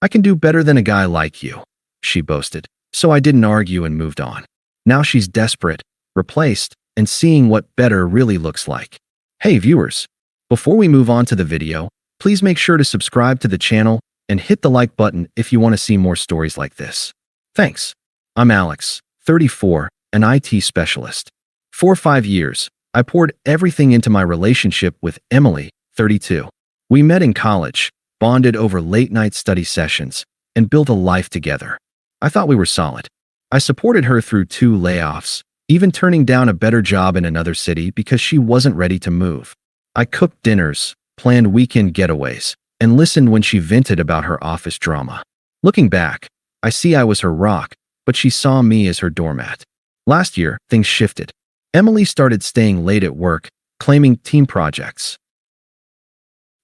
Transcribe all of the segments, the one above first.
I can do better than a guy like you, she boasted. So I didn't argue and moved on. Now she's desperate, replaced, and seeing what better really looks like. Hey viewers, before we move on to the video, please make sure to subscribe to the channel and hit the like button if you want to see more stories like this. Thanks. I'm Alex, 34, an IT specialist. For 5 years, I poured everything into my relationship with Emily, 32. We met in college, bonded over late-night study sessions, and built a life together. I thought we were solid. I supported her through 2 layoffs, even turning down a better job in another city because she wasn't ready to move. I cooked dinners, planned weekend getaways, and listened when she vented about her office drama. Looking back, I see I was her rock, but she saw me as her doormat. Last year, things shifted. Emily started staying late at work, claiming team projects.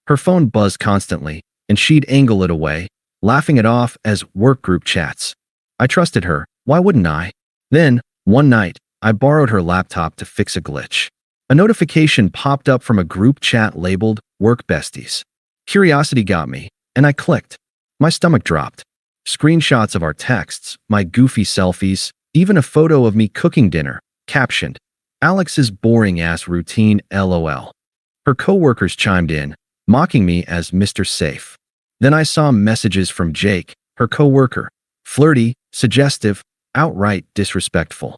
Her phone buzzed constantly, and she'd angle it away, laughing it off as work group chats. I trusted her, why wouldn't I? Then, one night, I borrowed her laptop to fix a glitch. A notification popped up from a group chat labeled Work Besties. Curiosity got me, and I clicked. My stomach dropped. Screenshots of our texts, my goofy selfies, even a photo of me cooking dinner, captioned, Alex's boring-ass routine LOL. Her coworkers chimed in, mocking me as Mr. Safe. Then I saw messages from Jake, her coworker, flirty, suggestive, outright disrespectful.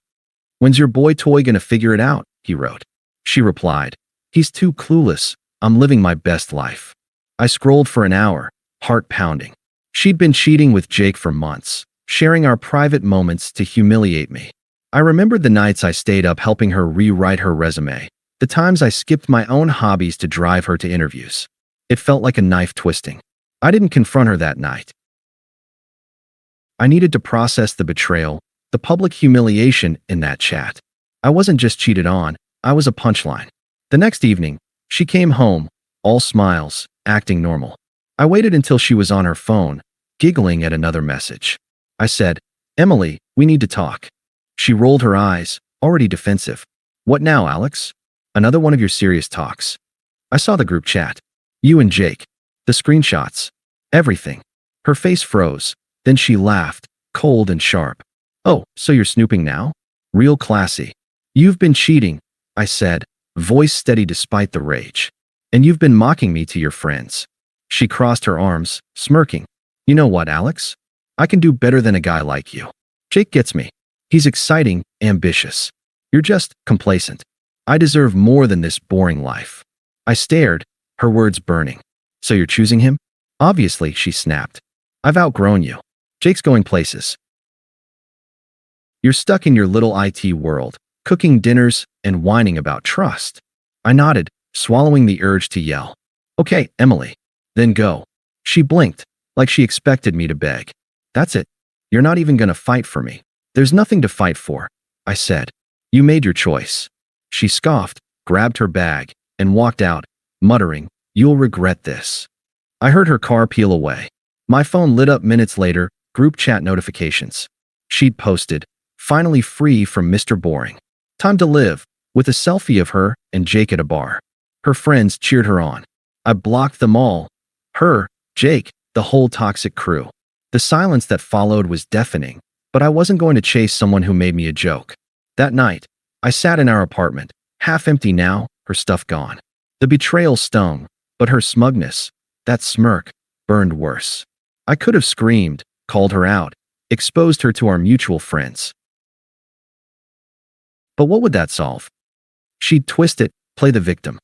When's your boy toy gonna figure it out? He wrote. She replied, he's too clueless, I'm living my best life. I scrolled for an hour, heart pounding. She'd been cheating with Jake for months, sharing our private moments to humiliate me. I remembered the nights I stayed up helping her rewrite her resume, the times I skipped my own hobbies to drive her to interviews. It felt like a knife twisting. I didn't confront her that night. I needed to process the betrayal, the public humiliation in that chat. I wasn't just cheated on, I was a punchline. The next evening, she came home, all smiles, acting normal. I waited until she was on her phone, giggling at another message. I said, Emily, we need to talk. She rolled her eyes, already defensive. What now, Alex? Another one of your serious talks. I saw the group chat. You and Jake. The screenshots. Everything. Her face froze. Then she laughed, cold and sharp. Oh, so you're snooping now? Real classy. You've been cheating, I said, voice steady despite the rage. And you've been mocking me to your friends. She crossed her arms, smirking. You know what, Alex? I can do better than a guy like you. Jake gets me. He's exciting, ambitious. You're just complacent. I deserve more than this boring life. I stared, her words burning. So you're choosing him? Obviously, she snapped. I've outgrown you. Jake's going places. You're stuck in your little IT world, cooking dinners and whining about trust. I nodded, swallowing the urge to yell. Okay, Emily. Then go. She blinked, like she expected me to beg. That's it. You're not even gonna fight for me. There's nothing to fight for, I said. You made your choice. She scoffed, grabbed her bag, and walked out, muttering, you'll regret this. I heard her car peel away. My phone lit up minutes later, group chat notifications. She'd posted, finally free from Mr. Boring. Time to live, with a selfie of her and Jake at a bar. Her friends cheered her on. I blocked them all. Her, Jake, the whole toxic crew. The silence that followed was deafening, but I wasn't going to chase someone who made me a joke. That night, I sat in our apartment, half empty now, her stuff gone. The betrayal stung, but her smugness, that smirk, burned worse. I could have screamed, called her out, exposed her to our mutual friends. But what would that solve? She'd twist it, play the victim.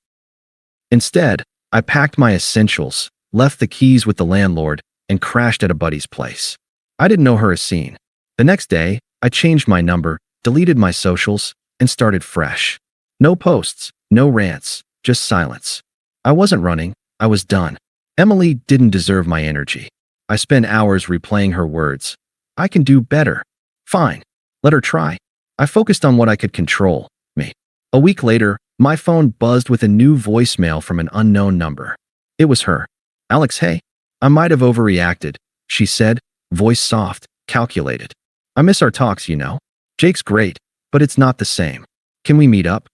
Instead, I packed my essentials, left the keys with the landlord, and crashed at a buddy's place. I didn't know her as seen. The next day, I changed my number, deleted my socials, and started fresh. No posts, no rants, just silence. I wasn't running, I was done. Emily didn't deserve my energy. I spent hours replaying her words. I can do better. Fine. Let her try. I focused on what I could control, me. A week later, my phone buzzed with a new voicemail from an unknown number. It was her. Alex, hey. I might have overreacted, she said, voice soft, calculated. I miss our talks, you know. Jake's great, but it's not the same. Can we meet up?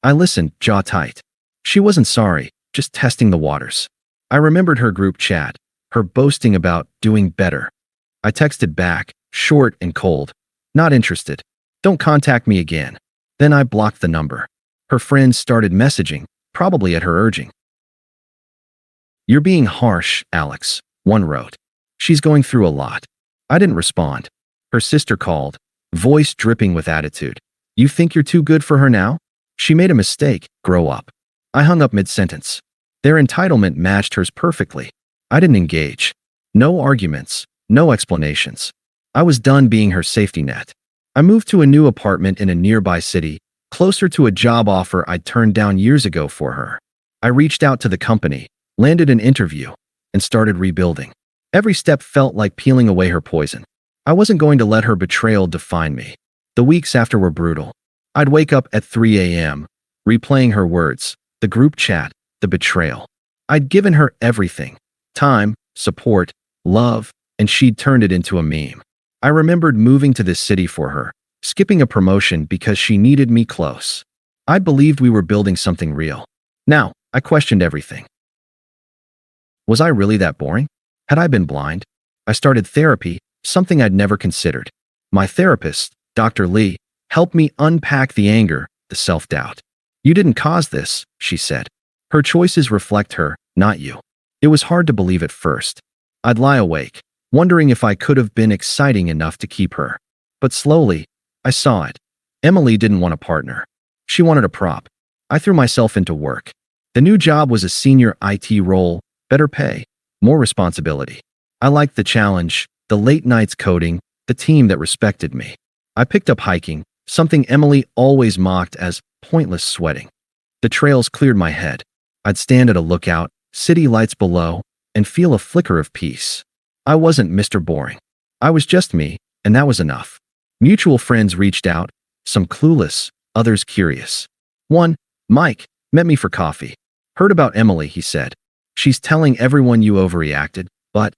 I listened, jaw tight. She wasn't sorry, just testing the waters. I remembered her group chat, her boasting about doing better. I texted back, short and cold. Not interested. Don't contact me again. Then I blocked the number. Her friends started messaging, probably at her urging. "You're being harsh, Alex," one wrote. "She's going through a lot." I didn't respond. Her sister called, voice dripping with attitude. "You think you're too good for her now? She made a mistake, grow up." I hung up mid-sentence. Their entitlement matched hers perfectly. I didn't engage. No arguments, no explanations. I was done being her safety net. I moved to a new apartment in a nearby city, closer to a job offer I'd turned down years ago for her. I reached out to the company, landed an interview, and started rebuilding. Every step felt like peeling away her poison. I wasn't going to let her betrayal define me. The weeks after were brutal. I'd wake up at 3 a.m., replaying her words, the group chat, the betrayal. I'd given her everything: time, support, love, and she'd turned it into a meme. I remembered moving to this city for her, skipping a promotion because she needed me close. I believed we were building something real. Now, I questioned everything. Was I really that boring? Had I been blind? I started therapy, something I'd never considered. My therapist, Dr. Qley, helped me unpack the anger, the self-doubt. "You didn't cause this," she said. "Her choices reflect her, not you." It was hard to believe at first. I'd lie awake, wondering if I could have been exciting enough to keep her. But slowly, I saw it. Emily didn't want a partner. She wanted a prop. I threw myself into work. The new job was a senior IT role, better pay, more responsibility. I liked the challenge, the late nights coding, the team that respected me. I picked up hiking, something Emily always mocked as pointless sweating. The trails cleared my head. I'd stand at a lookout, city lights below, and feel a flicker of peace. I wasn't Mr. Boring. I was just me, and that was enough. Mutual friends reached out, some clueless, others curious. One, Mike, met me for coffee. "Heard about Emily," he said. "She's telling everyone you overreacted, but..."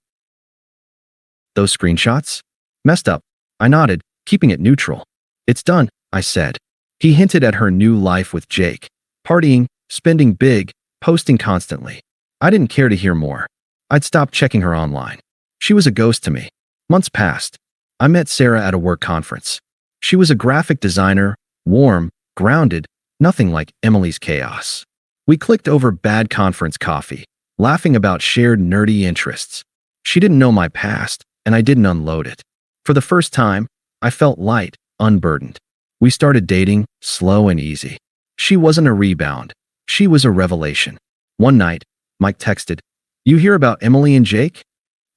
"Those screenshots? Messed up." I nodded, keeping it neutral. "It's done," I said. He hinted at her new life with Jake. Partying, spending big, posting constantly. I didn't care to hear more. I'd stopped checking her online. She was a ghost to me. Months passed. I met Sarah at a work conference. She was a graphic designer, warm, grounded, nothing like Emily's chaos. We clicked over bad conference coffee, laughing about shared nerdy interests. She didn't know my past, and I didn't unload it. For the first time, I felt light, unburdened. We started dating, slow and easy. She wasn't a rebound. She was a revelation. One night, Mike texted, "You hear about Emily and Jake?"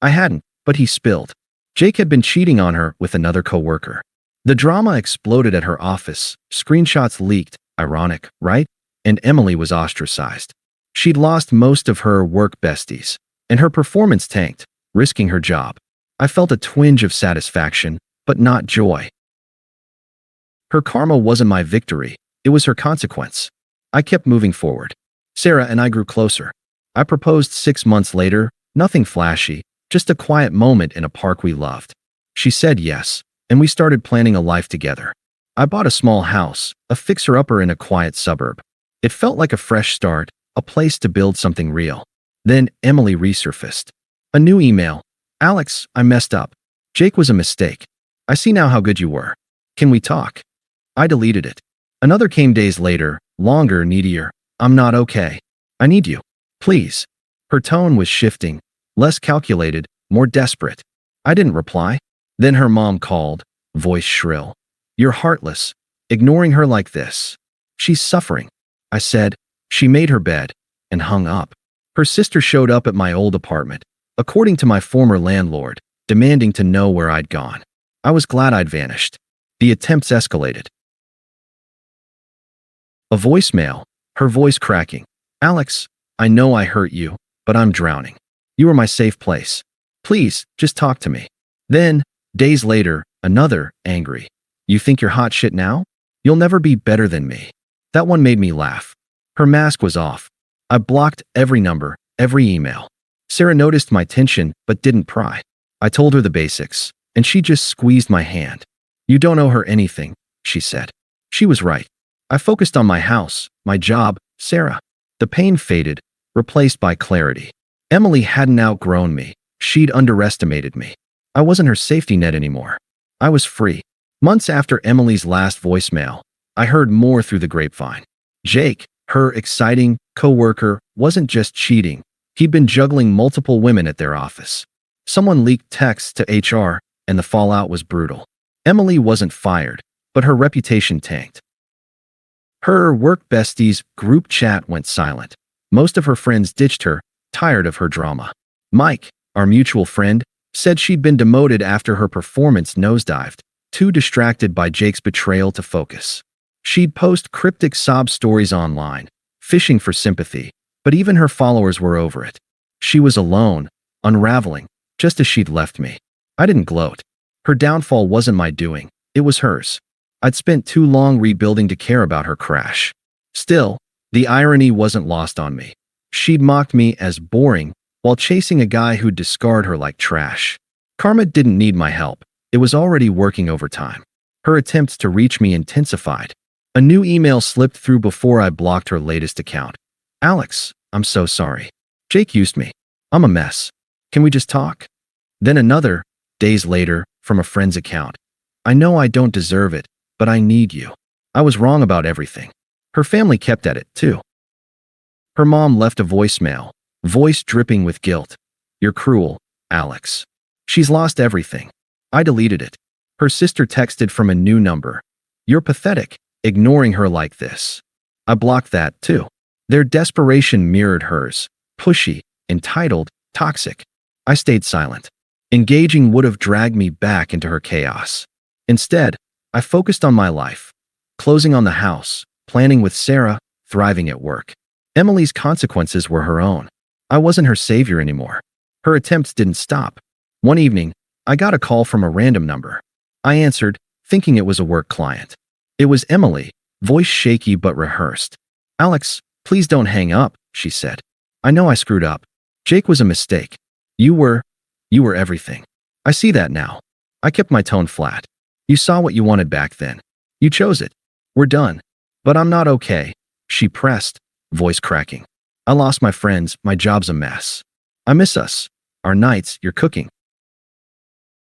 I hadn't, but he spilled. Jake had been cheating on her with another coworker. The drama exploded at her office, screenshots leaked, ironic, right? And Emily was ostracized. She'd lost most of her work besties, and her performance tanked, risking her job. I felt a twinge of satisfaction, but not joy. Her karma wasn't my victory, it was her consequence. I kept moving forward. Sarah and I grew closer. I proposed 6 months later, nothing flashy, just a quiet moment in a park we loved. She said yes, and we started planning a life together. I bought a small house, a fixer-upper in a quiet suburb. It felt like a fresh start, a place to build something real. Then Emily resurfaced. A new email. "Alex, I messed up. Jake was a mistake. I see now how good you were. Can we talk?" I deleted it. Another came days later, longer, needier. "I'm not okay. I need you. Please." Her tone was shifting, less calculated, more desperate. I didn't reply. Then her mom called, voice shrill. "You're heartless, ignoring her like this. She's suffering." I said. She made her bed and hung up. Her sister showed up at my old apartment, according to my former landlord, demanding to know where I'd gone. I was glad I'd vanished. The attempts escalated. A voicemail, her voice cracking. "Alex, I know I hurt you, but I'm drowning. You are my safe place. Please, just talk to me." Then, days later, another, angry. "You think you're hot shit now? You'll never be better than me." That one made me laugh. Her mask was off. I blocked every number, every email. Sarah noticed my tension, but didn't pry. I told her the basics, and she just squeezed my hand. "You don't owe her anything," she said. She was right. I focused on my house, my job, Sarah. The pain faded, replaced by clarity. Emily hadn't outgrown me. She'd underestimated me. I wasn't her safety net anymore. I was free. Months after Emily's last voicemail, I heard more through the grapevine. Jake, her exciting coworker, wasn't just cheating. He'd been juggling multiple women at their office. Someone leaked texts to HR, and the fallout was brutal. Emily wasn't fired, but her reputation tanked. Her work besties' group chat went silent. Most of her friends ditched her, tired of her drama. Mike, our mutual friend, said she'd been demoted after her performance nosedived, too distracted by Jake's betrayal to focus. She'd post cryptic sob stories online, fishing for sympathy, but even her followers were over it. She was alone, unraveling, just as she'd left me. I didn't gloat. Her downfall wasn't my doing, it was hers. I'd spent too long rebuilding to care about her crash. Still, the irony wasn't lost on me. She'd mocked me as boring while chasing a guy who'd discard her like trash. Karma didn't need my help. It was already working overtime. Her attempts to reach me intensified. A new email slipped through before I blocked her latest account. Alex, I'm so sorry. Jake used me. I'm a mess. Can we just talk? Then another, days later, from a friend's account. I know I don't deserve it, but I need you. I was wrong about everything. Her family kept at it, too. Her mom left a voicemail, voice dripping with guilt. You're cruel, Alex. She's lost everything. I deleted it. Her sister texted from a new number. You're pathetic, ignoring her like this. I blocked that, too. Their desperation mirrored hers. Pushy, entitled, toxic. I stayed silent. Engaging would have dragged me back into her chaos. Instead, I focused on my life. Closing on the house, planning with Sarah, thriving at work. Emily's consequences were her own. I wasn't her savior anymore. Her attempts didn't stop. One evening, I got a call from a random number. I answered, thinking it was a work client. It was Emily, voice shaky but rehearsed. Alex, please don't hang up, she said. I know I screwed up. Jake was a mistake. You were everything. I see that now. I kept my tone flat. You saw what you wanted back then. You chose it. We're done. But I'm not okay, she pressed, voice cracking. I lost my friends, my job's a mess. I miss us. Our nights, your cooking.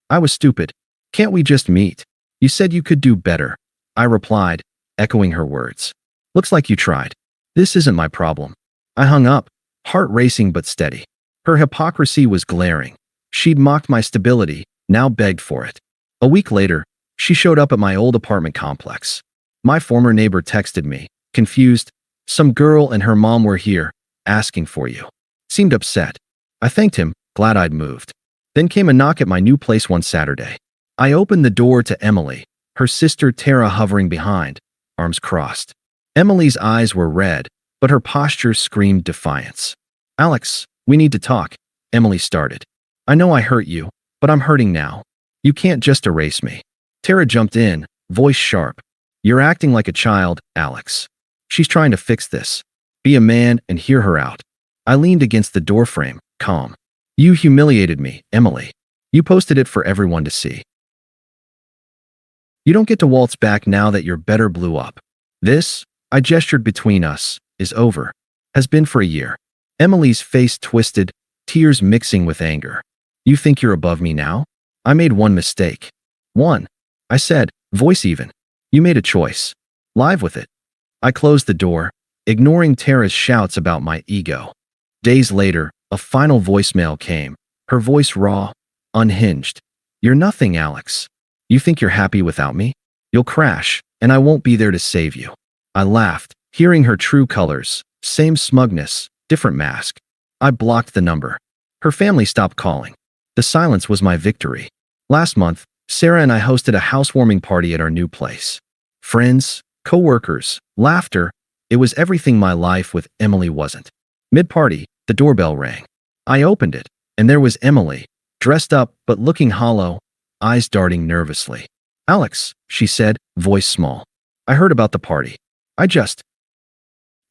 I was stupid. Can't we just meet? You said you could do better. I replied, echoing her words. Looks like you tried. This isn't my problem. I hung up, heart racing but steady. Her hypocrisy was glaring. She'd mocked my stability, now begged for it. A week later, she showed up at my old apartment complex. My former neighbor texted me, confused. Some girl and her mom were here, asking for you. Seemed upset. I thanked him, glad I'd moved. Then came a knock at my new place one Saturday. I opened the door to Emily, her sister Tara hovering behind, arms crossed. Emily's eyes were red, but her posture screamed defiance. Alex, we need to talk, Emily started. I know I hurt you, but I'm hurting now. You can't just erase me. Tara jumped in, voice sharp. You're acting like a child, Alex. She's trying to fix this. Be a man and hear her out. I leaned against the doorframe, calm. You humiliated me, Emily. You posted it for everyone to see. You don't get to waltz back now that your better blew up. This, I gestured between us, is over. Has been for a year. Emily's face twisted, tears mixing with anger. You think you're above me now? I made one mistake. One. I said, voice even. You made a choice. Live with it. I closed the door, ignoring Tara's shouts about my ego. Days later, a final voicemail came, her voice raw, unhinged. You're nothing, Alex. You think you're happy without me? You'll crash, and I won't be there to save you. I laughed, hearing her true colors, same smugness, different mask. I blocked the number. Her family stopped calling. The silence was my victory. Last month, Sarah and I hosted a housewarming party at our new place. Friends, co-workers, laughter. It was everything my life with Emily wasn't. Mid-party, the doorbell rang. I opened it, and there was Emily, dressed up but looking hollow, eyes darting nervously. Alex, she said, voice small. I heard about the party. I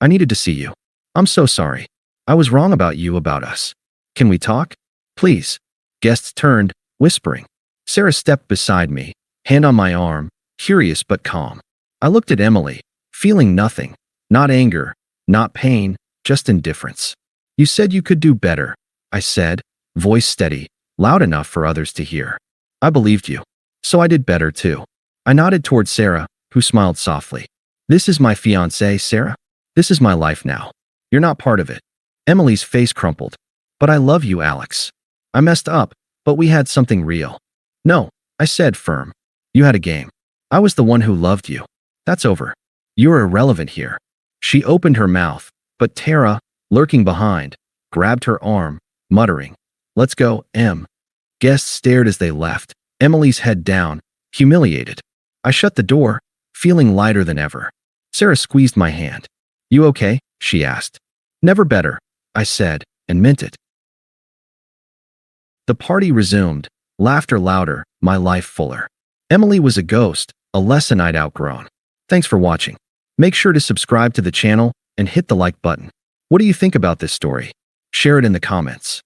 needed to see you. I'm so sorry. I was wrong about you, about us. Can we talk? Please. Guests turned, whispering. Sarah stepped beside me, hand on my arm, curious but calm. I looked at Emily, feeling nothing, not anger, not pain, just indifference. You said you could do better, I said, voice steady, loud enough for others to hear. I believed you. So I did better too. I nodded toward Sarah, who smiled softly. This is my fiancé, Sarah. This is my life now. You're not part of it. Emily's face crumpled. But I love you, Alex. I messed up, but we had something real. No, I said firm. You had a game. I was the one who loved you. That's over. You're irrelevant here. She opened her mouth, but Tara, lurking behind, grabbed her arm, muttering, "Let's go, Em." Guests stared as they left, Emily's head down, humiliated. I shut the door, feeling lighter than ever. Sarah squeezed my hand. "You okay?" she asked. "Never better," I said, and meant it. The party resumed, laughter louder, my life fuller. Emily was a ghost, a lesson I'd outgrown. Thanks for watching. Make sure to subscribe to the channel and hit the like button. What do you think about this story? Share it in the comments.